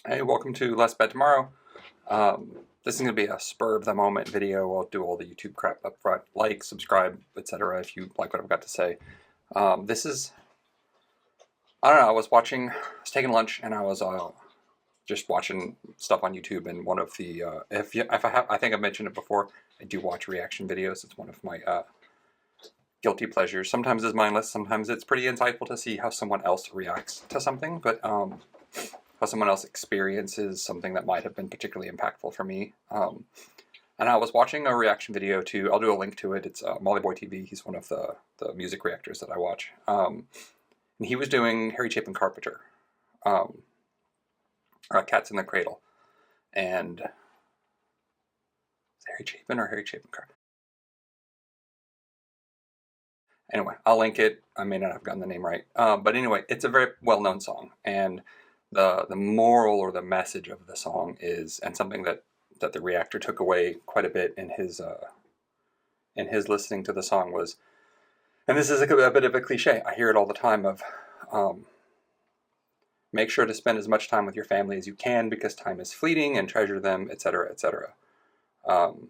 Hey, welcome to Less Bad Tomorrow. This is going to be a spur of the moment video. I'll do all the YouTube crap up front. Like, subscribe, etc. if you like what I've got to say. This is, I don't know, I was taking lunch and I was just watching stuff on YouTube, and one of the, I think I've mentioned it before, I do watch reaction videos. It's one of my guilty pleasures. Sometimes it's mindless, sometimes it's pretty insightful to see how someone else reacts to something, but how someone else experiences something that might have been particularly impactful for me. And I was watching a reaction video to, I'll do a link to it, it's Molly Boy TV, he's one of the music reactors that I watch. And he was doing Harry Chapin Carpenter, Cats in the Cradle. And, is it Harry Chapin or Harry Chapin Carpenter? Anyway, I'll link it. I may not have gotten the name right. But anyway, it's a very well-known song. And the moral or the message of the song is, and something that the reactor took away quite a bit in his listening to the song was, and this is a bit of a cliche, I hear it all the time, of make sure to spend as much time with your family as you can because time is fleeting, and treasure them, etc., etc. And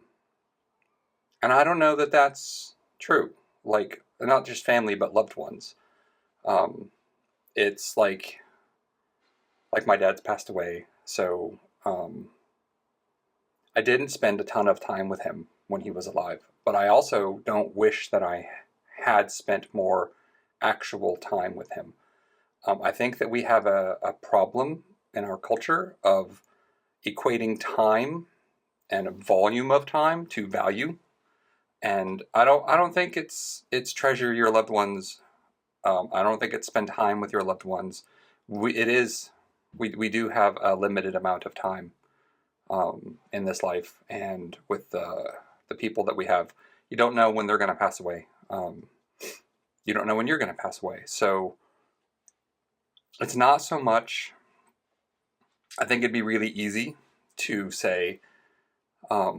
I don't know that that's true. Like, not just family, but loved ones. It's like my dad's passed away, so I didn't spend a ton of time with him when he was alive, but I also don't wish that I had spent more actual time with him. I think that we have a problem in our culture of equating time and a volume of time to value, and I don't think it's treasure your loved ones. I don't think it's spend time with your loved ones. We do have a limited amount of time in this life, and with the people that we have, you don't know when they're going to pass away. You don't know when you're going to pass away. So it's not so much, I think it'd be really easy to say, I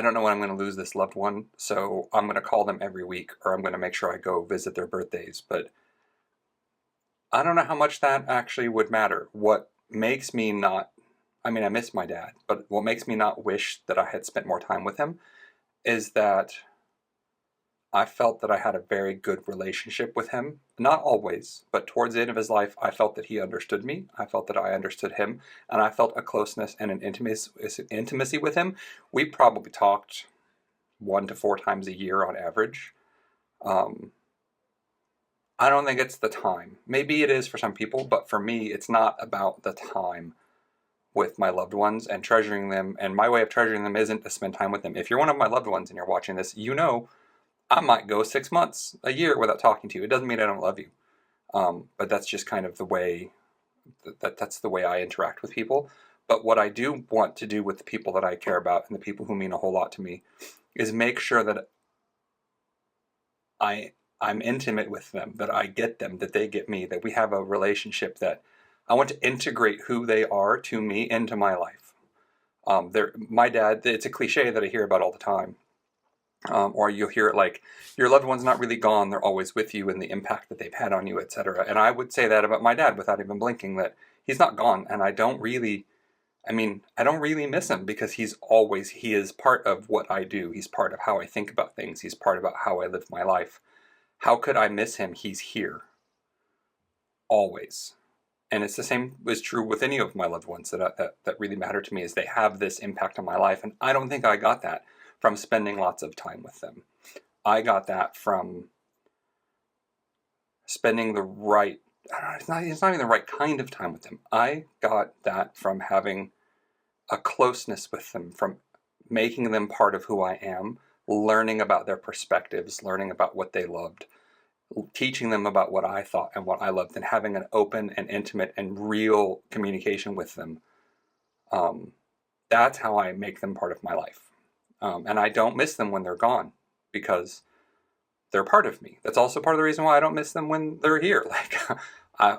don't know when I'm going to lose this loved one, so I'm going to call them every week, or I'm going to make sure I go visit their birthdays. But I don't know how much that actually would matter. What makes me not, I mean, I miss my dad, but what makes me not wish that I had spent more time with him is that I felt that I had a very good relationship with him. Not always, but towards the end of his life, I felt that he understood me. I felt that I understood him, and I felt a closeness and an intimacy with him. We probably talked 1 to 4 times a year on average. I don't think it's the time. Maybe it is for some people, but for me, it's not about the time with my loved ones and treasuring them. And my way of treasuring them isn't to spend time with them. If you're one of my loved ones and you're watching this, you know I might go 6 months, a year without talking to you. It doesn't mean I don't love you. But that's just kind of the way, that's the way I interact with people. But what I do want to do with the people that I care about and the people who mean a whole lot to me is make sure that I'm intimate with them, that I get them, that they get me, that we have a relationship, that I want to integrate who they are to me into my life. My dad, it's a cliche that I hear about all the time. Or you'll hear it like, your loved one's not really gone, they're always with you, and the impact that they've had on you, etc. And I would say that about my dad without even blinking, that he's not gone, and I don't really miss him, because he is part of what I do. He's part of how I think about things. He's part of how I live my life. How could I miss him? He's here. Always. And it's the same is true with any of my loved ones that really matter to me, is they have this impact on my life, and I don't think I got that from spending lots of time with them. I got that from spending the right, it's not even the right kind of time with them. I got that from having a closeness with them, from making them part of who I am, learning about their perspectives, learning about what they loved, teaching them about what I thought and what I loved, and having an open and intimate and real communication with them. That's how I make them part of my life. And I don't miss them when they're gone, because they're part of me. That's also part of the reason why I don't miss them when they're here. Like,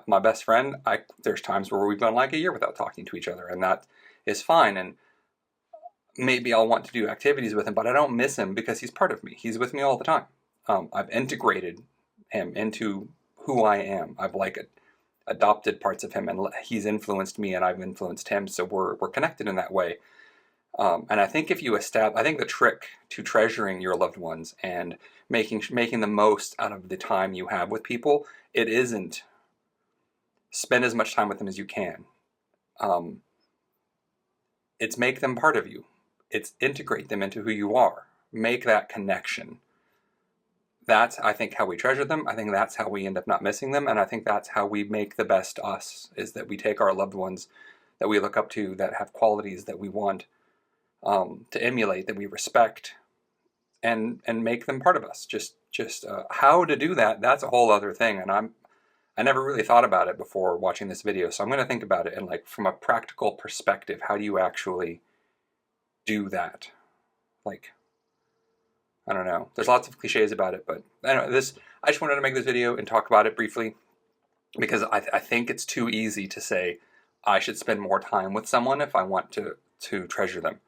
my best friend, there's times where we've gone like a year without talking to each other, and that is fine. And maybe I'll want to do activities with him, but I don't miss him because he's part of me. He's with me all the time. I've integrated him into who I am. I've adopted parts of him, and he's influenced me and I've influenced him, so we're connected in that way. And I think if you establish, I think the trick to treasuring your loved ones and making the most out of the time you have with people, it isn't spend as much time with them as you can. It's make them part of you. It's integrate them into who you are. Make that connection. That's, I think, how we treasure them. I think that's how we end up not missing them. And I think that's how we make the best us, is that we take our loved ones that we look up to, that have qualities that we want to emulate, that we respect, and make them part of us. Just how to do that, that's a whole other thing. And I never really thought about it before watching this video. So I'm going to think about it and, like, from a practical perspective, how do you actually do that? Like, I don't know. There's lots of cliches about it, but anyway, I just wanted to make this video and talk about it briefly, because I think it's too easy to say I should spend more time with someone if I want to treasure them.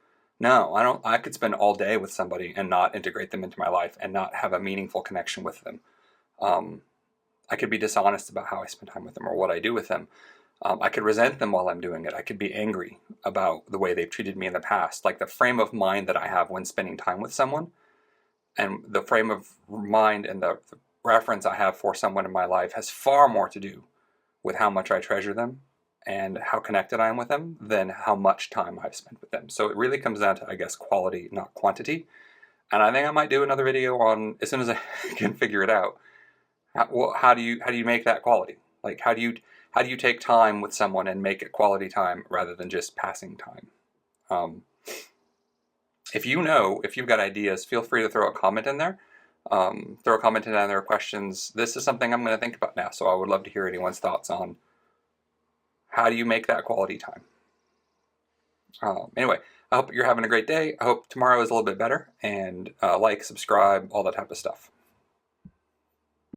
No, I don't. I could spend all day with somebody and not integrate them into my life and not have a meaningful connection with them. I could be dishonest about how I spend time with them or what I do with them. I could resent them while I'm doing it. I could be angry about the way they've treated me in the past. Like, the frame of mind that I have when spending time with someone, and the frame of mind and the reference I have for someone in my life, has far more to do with how much I treasure them and how connected I am with them than how much time I've spent with them. So it really comes down to, I guess, quality, not quantity. And I think I might do another video on, as soon as I can figure it out, how do you make that quality? Like, how do you take time with someone and make it quality time rather than just passing time? If you've got ideas, feel free to throw a comment in there. Throw a comment in there, questions. This is something I'm going to think about now, so I would love to hear anyone's thoughts on how do you make that quality time. Anyway, I hope you're having a great day. I hope tomorrow is a little bit better, and like, subscribe, all that type of stuff.